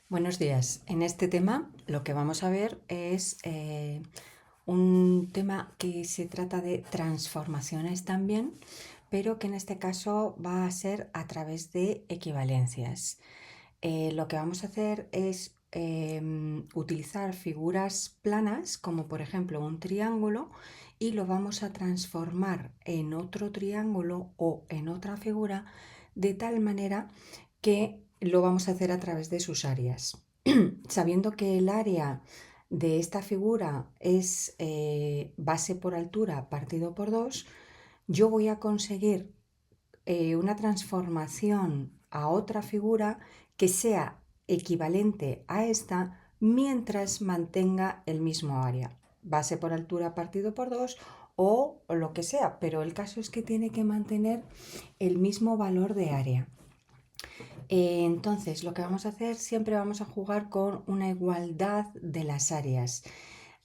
Buenos días. En este tema lo que vamos a ver es un tema que se trata de transformaciones también, pero que en este caso va a ser a través de equivalencias. Lo que vamos a hacer es utilizar figuras planas, como por ejemplo un triángulo, y lo vamos a transformar en otro triángulo o en otra figura de tal manera que lo vamos a hacer a través de sus áreas. Sabiendo que el área de esta figura es base por altura partido por 2, yo voy a conseguir una transformación a otra figura que sea equivalente a esta mientras mantenga el mismo área, base por altura partido por 2 o lo que sea, pero el caso es que tiene que mantener el mismo valor de área. Entonces, lo que vamos a hacer, siempre vamos a jugar con una igualdad de las áreas.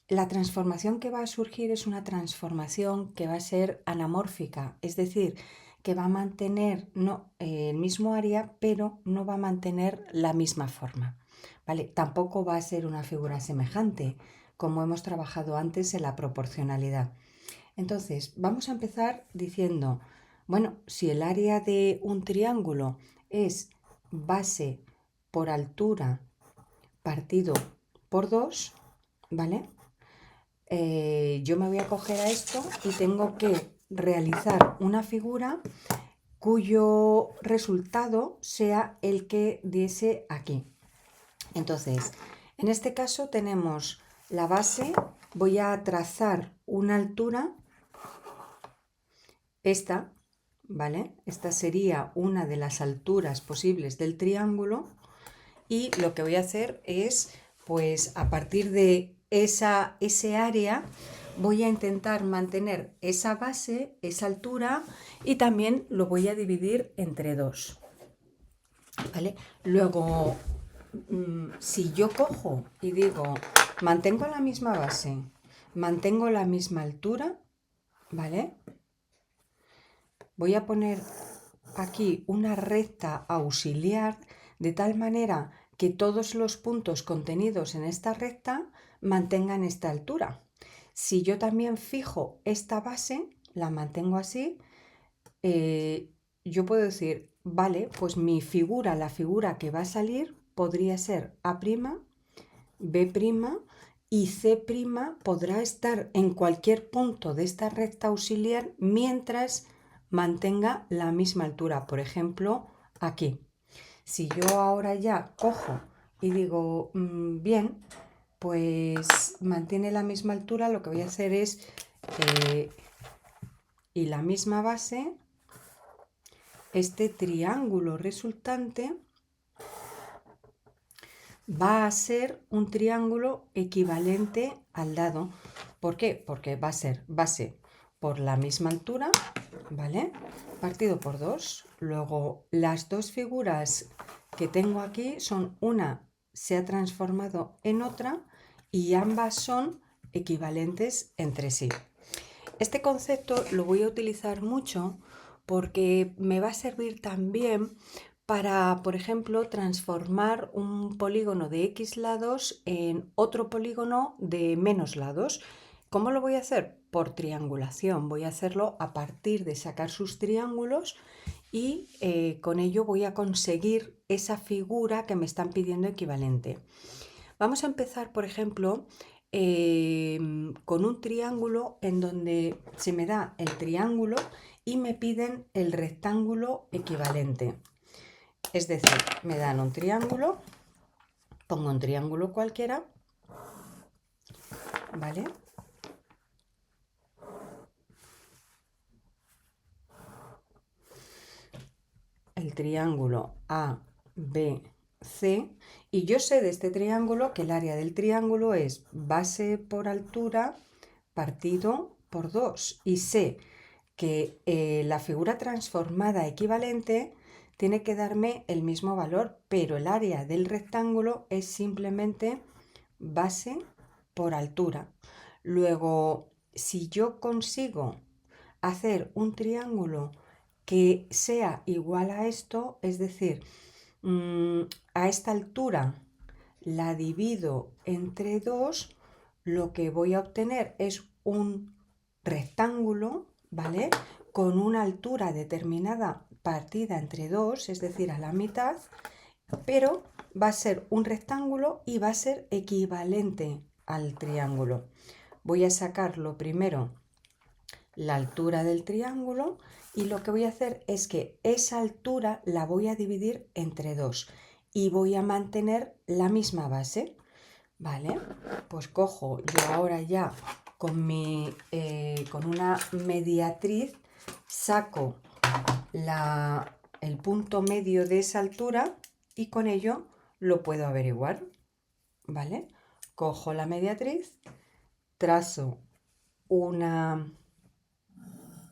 La transformación que va a surgir es una transformación que va a ser anamórfica, es decir, que va a mantener el mismo área, pero no va a mantener la misma forma. ¿Vale? Tampoco va a ser una figura semejante, como hemos trabajado antes en la proporcionalidad. Entonces, vamos a empezar diciendo, bueno, si el área de un triángulo es base por altura partido por 2, ¿vale? Yo me voy a coger a esto y tengo que realizar una figura cuyo resultado sea el que diese aquí. Entonces, en este caso tenemos la base, voy a trazar una altura, esta, ¿vale? Esta sería una de las alturas posibles del triángulo y lo que voy a hacer es, pues a partir de ese área, voy a intentar mantener esa base, esa altura y también lo voy a dividir entre 2, ¿vale? Luego, si yo cojo y digo, mantengo la misma base, mantengo la misma altura, ¿vale? Voy a poner aquí una recta auxiliar de tal manera que todos los puntos contenidos en esta recta mantengan esta altura. Si yo también fijo esta base, la mantengo así, yo puedo decir, vale, pues mi figura, la figura que va a salir podría ser A', B' y C' podrá estar en cualquier punto de esta recta auxiliar mientras mantenga la misma altura. Por ejemplo, aquí. Si yo ahora ya cojo y digo, bien, pues mantiene la misma altura, lo que voy a hacer es, y la misma base, este triángulo resultante va a ser un triángulo equivalente al lado. ¿Por qué? Porque va a ser base por la misma altura, ¿vale? Partido por 2. Luego, las dos figuras que tengo aquí son una se ha transformado en otra y ambas son equivalentes entre sí. Este concepto lo voy a utilizar mucho porque me va a servir también para, por ejemplo, transformar un polígono de X lados en otro polígono de menos lados. ¿Cómo lo voy a hacer? Por triangulación. Voy a hacerlo a partir de sacar sus triángulos y con ello voy a conseguir esa figura que me están pidiendo equivalente. Vamos a empezar, por ejemplo, con un triángulo en donde se me da el triángulo y me piden el rectángulo equivalente. Es decir, me dan un triángulo, pongo un triángulo cualquiera, ¿vale? El triángulo ABC y yo sé de este triángulo que el área del triángulo es base por altura partido por 2 y sé que la figura transformada equivalente tiene que darme el mismo valor, pero el área del rectángulo es simplemente base por altura. Luego, si yo consigo hacer un triángulo que sea igual a esto, es decir, a esta altura la divido entre 2, lo que voy a obtener es un rectángulo, ¿vale? Con una altura determinada partida entre 2, es decir, a la mitad, pero va a ser un rectángulo y va a ser equivalente al triángulo. Voy a sacar lo primero la altura del triángulo y lo que voy a hacer es que esa altura la voy a dividir entre 2 y voy a mantener la misma base, ¿vale? Pues cojo yo ahora ya con una mediatriz, saco el punto medio de esa altura y con ello lo puedo averiguar, ¿vale? Cojo la mediatriz,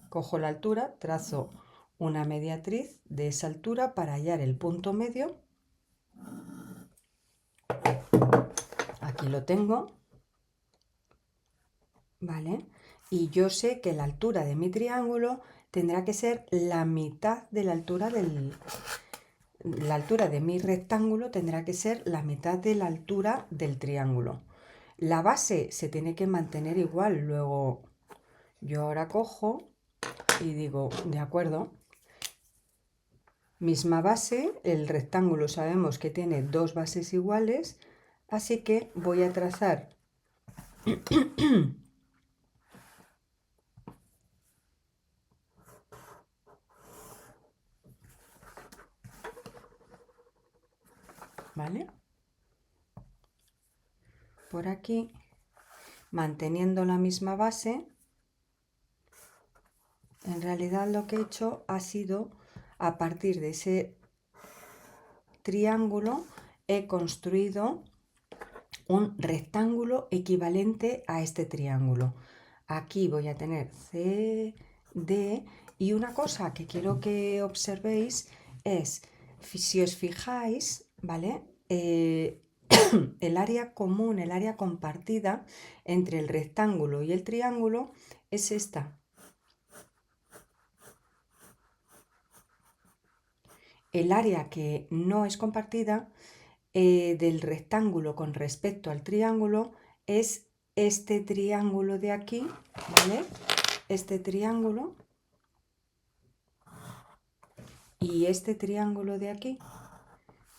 cojo la altura, trazo una mediatriz de esa altura para hallar el punto medio. Aquí lo tengo, ¿vale? Y yo sé que la altura de mi triángulo tendrá que ser la mitad de la altura la altura de mi rectángulo tendrá que ser la mitad de la altura del triángulo. La base se tiene que mantener igual. Luego yo ahora cojo y digo, de acuerdo, misma base, el rectángulo sabemos que tiene 2 bases iguales, así que voy a trazar ¿vale? Por aquí, manteniendo la misma base, en realidad lo que he hecho ha sido, a partir de ese triángulo, he construido un rectángulo equivalente a este triángulo. Aquí voy a tener C, D, y una cosa que quiero que observéis es, si os fijáis, ¿vale? El área común, el área compartida entre el rectángulo y el triángulo es esta. El área que no es compartida del rectángulo con respecto al triángulo es este triángulo de aquí, ¿vale? Este triángulo y este triángulo de aquí.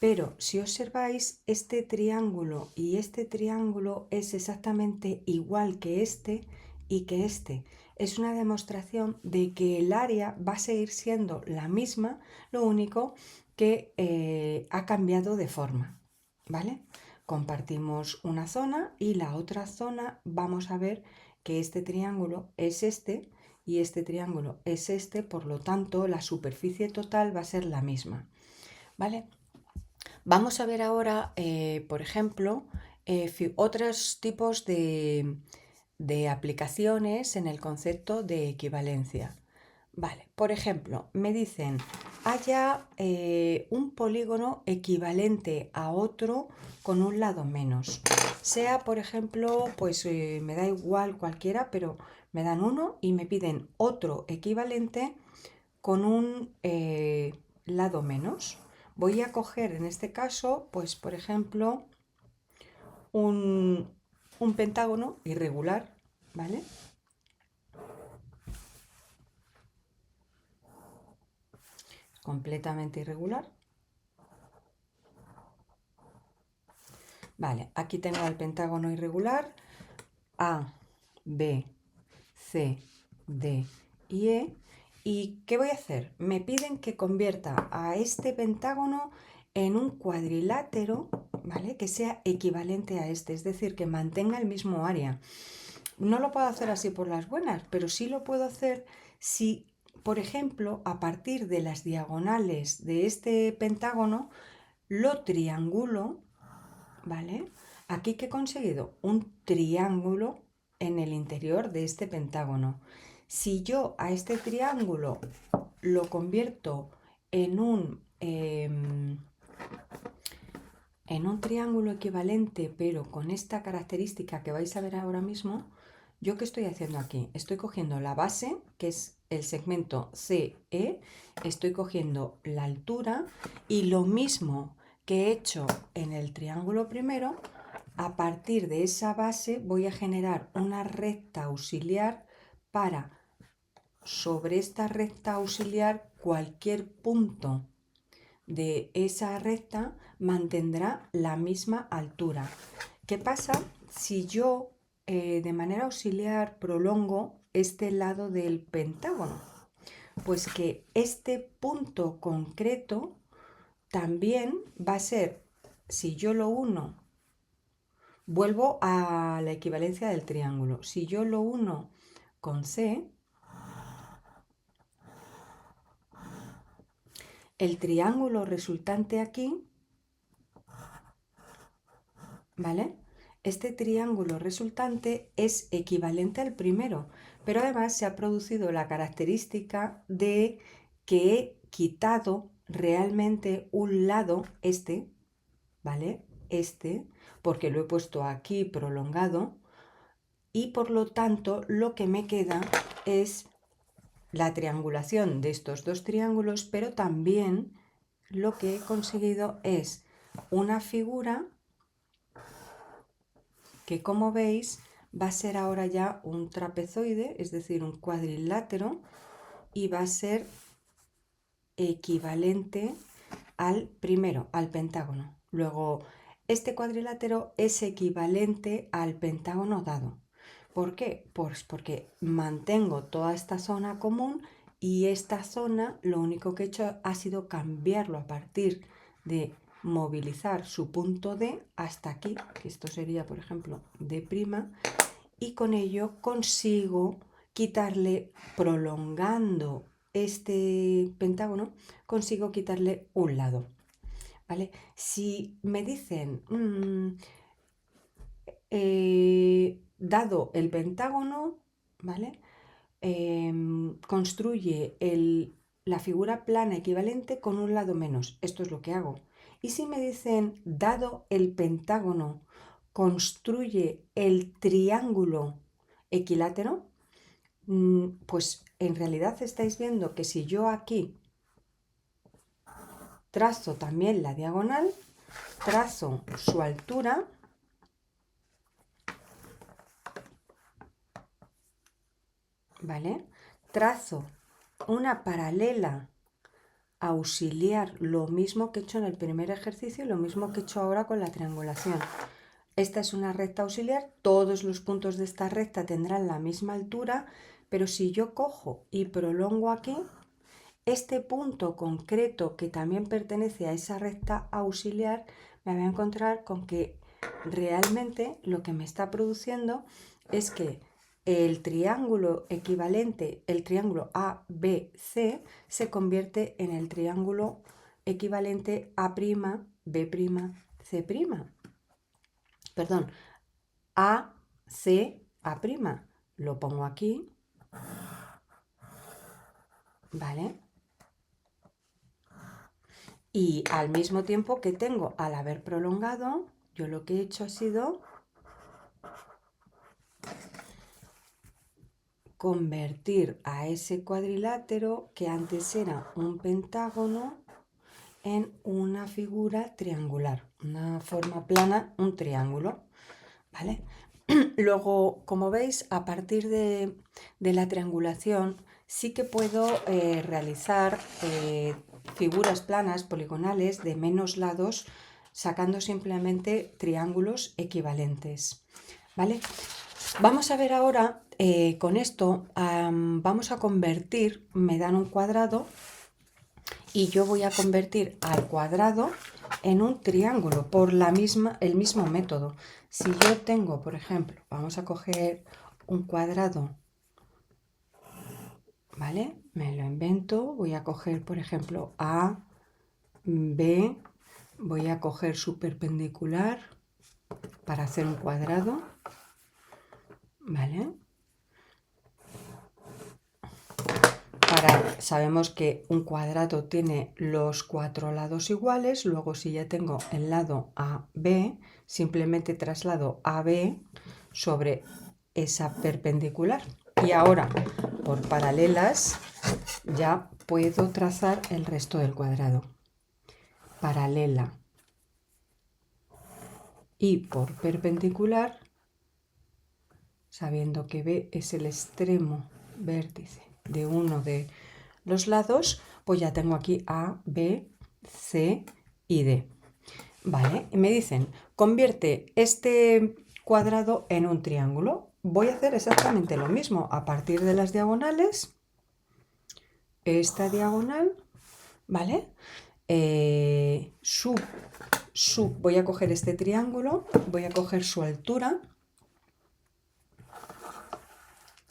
Pero si observáis, este triángulo y este triángulo es exactamente igual que este y que este. Es una demostración de que el área va a seguir siendo la misma, lo único que ha cambiado de forma, ¿vale? Compartimos una zona y la otra zona vamos a ver que este triángulo es este y este triángulo es este, por lo tanto la superficie total va a ser la misma, ¿vale? Vamos a ver ahora, por ejemplo, otros tipos de aplicaciones en el concepto de equivalencia. Vale, por ejemplo, me dicen, haya un polígono equivalente a otro con un lado menos. Sea, por ejemplo, pues me da igual cualquiera, pero me dan uno y me piden otro equivalente con un lado menos. Voy a coger en este caso, pues por ejemplo, un pentágono irregular, ¿vale? Completamente irregular. Vale, aquí tengo el pentágono irregular A, B, C, D y E. ¿Y qué voy a hacer? Me piden que convierta a este pentágono en un cuadrilátero, ¿vale? Que sea equivalente a este, es decir, que mantenga el mismo área. No lo puedo hacer así por las buenas, pero sí lo puedo hacer si, por ejemplo, a partir de las diagonales de este pentágono, lo triangulo, ¿vale? Aquí que he conseguido un triángulo en el interior de este pentágono. Si yo a este triángulo lo convierto en un triángulo equivalente, pero con esta característica que vais a ver ahora mismo, ¿yo qué estoy haciendo aquí? Estoy cogiendo la base, que es el segmento CE, estoy cogiendo la altura y lo mismo que he hecho en el triángulo primero, a partir de esa base voy a generar una recta auxiliar para, sobre esta recta auxiliar, cualquier punto de esa recta mantendrá la misma altura. ¿Qué pasa si yo de manera auxiliar prolongo este lado del pentágono? Pues que este punto concreto también va a ser, si yo lo uno, vuelvo a la equivalencia del triángulo. Si yo lo uno con C, el triángulo resultante aquí, ¿vale? Este triángulo resultante es equivalente al primero, pero además se ha producido la característica de que he quitado realmente un lado, ¿vale? Porque lo he puesto aquí prolongado, y por lo tanto lo que me queda es la triangulación de estos dos triángulos, pero también lo que he conseguido es una figura que, como veis, va a ser ahora ya un trapezoide, es decir, un cuadrilátero, y va a ser equivalente al primero, al pentágono. Luego, este cuadrilátero es equivalente al pentágono dado. ¿Por qué? Pues porque mantengo toda esta zona común, y esta zona lo único que he hecho ha sido cambiarlo a partir de movilizar su punto D hasta aquí, que esto sería, por ejemplo, D', y con ello consigo quitarle, prolongando este pentágono, consigo quitarle un lado, ¿vale? Si me dicen, dado el pentágono, ¿vale? Construye la figura plana equivalente con un lado menos. Esto es lo que hago. Y si me dicen, dado el pentágono, construye el triángulo equilátero, pues en realidad estáis viendo que si yo aquí trazo también la diagonal, trazo su altura, ¿vale? Trazo una paralela auxiliar, lo mismo que he hecho en el primer ejercicio y lo mismo que he hecho ahora con la triangulación. Esta es una recta auxiliar, todos los puntos de esta recta tendrán la misma altura, pero si yo cojo y prolongo aquí, este punto concreto que también pertenece a esa recta auxiliar, me voy a encontrar con que realmente lo que me está produciendo es que el triángulo equivalente, el triángulo ABC, se convierte en el triángulo equivalente A', B', C'. Perdón, AC, A'. Lo pongo aquí, ¿vale? Y al mismo tiempo que tengo, al haber prolongado, yo lo que he hecho ha sido convertir a ese cuadrilátero, que antes era un pentágono, en una figura triangular, una forma plana, un triángulo, ¿vale? Luego, como veis, a partir de la triangulación sí que puedo realizar figuras planas, poligonales, de menos lados, sacando simplemente triángulos equivalentes, ¿vale? Vamos a ver ahora, con esto, vamos a convertir, me dan un cuadrado, y yo voy a convertir al cuadrado en un triángulo por el mismo método. Si yo tengo, por ejemplo, vamos a coger un cuadrado, ¿vale? Me lo invento, voy a coger, por ejemplo, A, B, voy a coger su perpendicular para hacer un cuadrado, ¿vale? Sabemos que un cuadrado tiene los 4 lados iguales. Luego, si ya tengo el lado AB, simplemente traslado AB sobre esa perpendicular. Y ahora, por paralelas, ya puedo trazar el resto del cuadrado. Paralela y por perpendicular, sabiendo que B es el extremo vértice de uno de los lados, pues ya tengo aquí A, B, C y D. Vale, y me dicen, convierte este cuadrado en un triángulo. Voy a hacer exactamente lo mismo a partir de las diagonales. Esta diagonal, ¿vale? Voy a coger este triángulo, voy a coger su altura.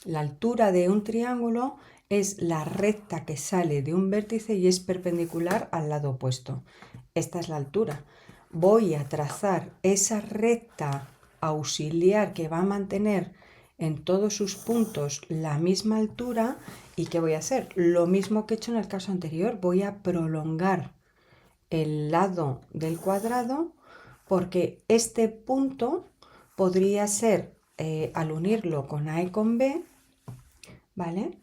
La altura de un triángulo es la recta que sale de un vértice y es perpendicular al lado opuesto. Esta es la altura. Voy a trazar esa recta auxiliar que va a mantener en todos sus puntos la misma altura. ¿Y qué voy a hacer? Lo mismo que he hecho en el caso anterior. Voy a prolongar el lado del cuadrado porque este punto podría ser, al unirlo con A y con B, ¿vale?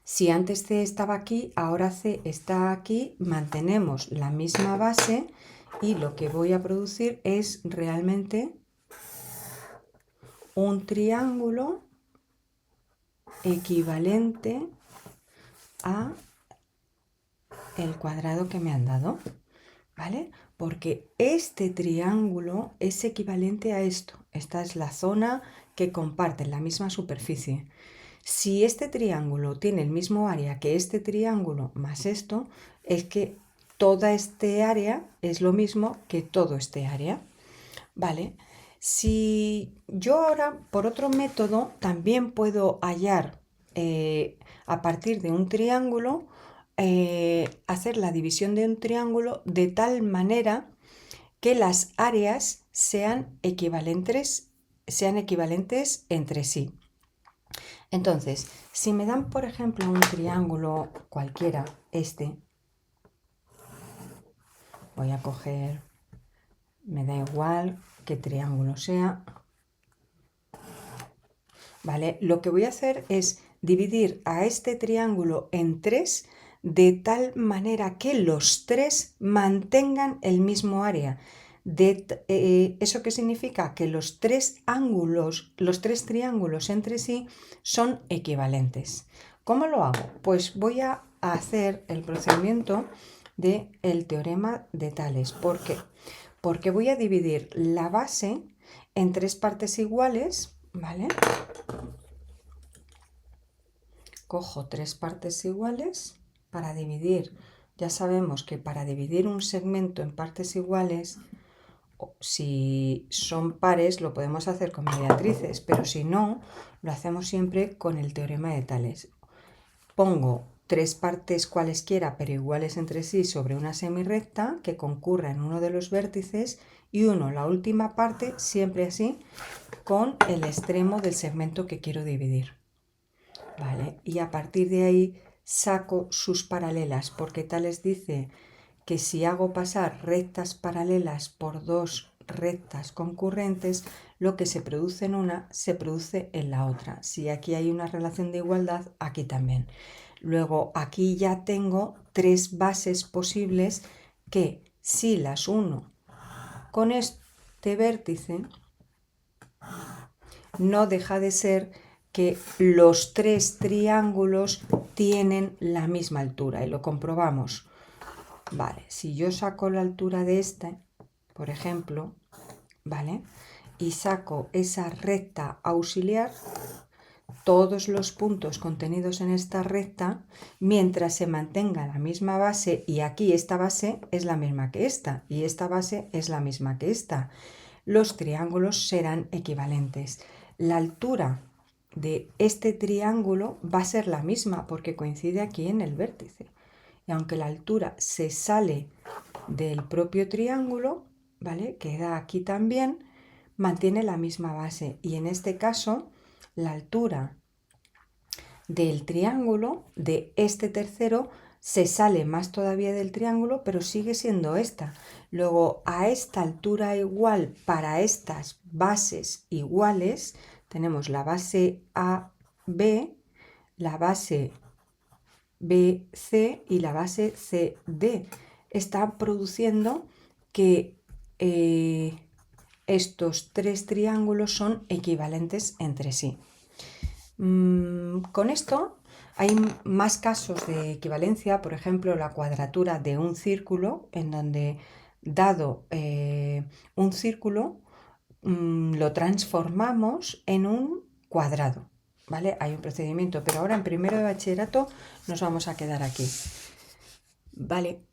Si antes C estaba aquí, ahora C está aquí, mantenemos la misma base y lo que voy a producir es realmente un triángulo equivalente a el cuadrado que me han dado, ¿vale? Porque este triángulo es equivalente a esto. Esta es la zona que comparten la misma superficie. Si este triángulo tiene el mismo área que este triángulo más esto, es que toda este área es lo mismo que todo este área, ¿vale? Si yo ahora, por otro método, también puedo hallar a partir de un triángulo, hacer la división de un triángulo de tal manera que las áreas sean equivalentes entre sí. Entonces, si me dan, por ejemplo, un triángulo cualquiera, este, voy a coger, me da igual qué triángulo sea, ¿vale? Lo que voy a hacer es dividir a este triángulo en tres de tal manera que los tres mantengan el mismo área. ¿Eso qué significa? Que los tres triángulos entre sí son equivalentes. ¿Cómo lo hago? Pues voy a hacer el procedimiento del teorema de Tales. ¿Por qué? Porque voy a dividir la base en tres partes iguales, ¿vale? Cojo tres partes iguales para dividir. Ya sabemos que para dividir un segmento en partes iguales, si son pares lo podemos hacer con mediatrices, pero si no, lo hacemos siempre con el teorema de Tales. Pongo tres partes cualesquiera pero iguales entre sí sobre una semirrecta que concurra en uno de los vértices y uno la última parte siempre así con el extremo del segmento que quiero dividir. ¿Vale? Y a partir de ahí saco sus paralelas, porque Tales dice que si hago pasar rectas paralelas por dos rectas concurrentes, lo que se produce en una se produce en la otra. Si aquí hay una relación de igualdad, aquí también. Luego aquí ya tengo tres bases posibles que si las uno con este vértice, no deja de ser que los tres triángulos tienen la misma altura y lo comprobamos. Vale, si yo saco la altura de este, por ejemplo, ¿vale? Y saco esa recta auxiliar, todos los puntos contenidos en esta recta, mientras se mantenga la misma base, y aquí esta base es la misma que esta, y esta base es la misma que esta, los triángulos serán equivalentes. La altura de este triángulo va a ser la misma porque coincide aquí en el vértice. Y aunque la altura se sale del propio triángulo, ¿vale? Que da aquí también, mantiene la misma base. Y en este caso, la altura del triángulo, de este tercero, se sale más todavía del triángulo, pero sigue siendo esta. Luego, a esta altura igual para estas bases iguales, tenemos la base AB, la base BC y la base CD. Está produciendo que estos tres triángulos son equivalentes entre sí. Con esto hay más casos de equivalencia, por ejemplo, la cuadratura de un círculo, en donde dado un círculo, lo transformamos en un cuadrado, ¿vale? Hay un procedimiento, pero ahora en primero de bachillerato nos vamos a quedar aquí, ¿vale?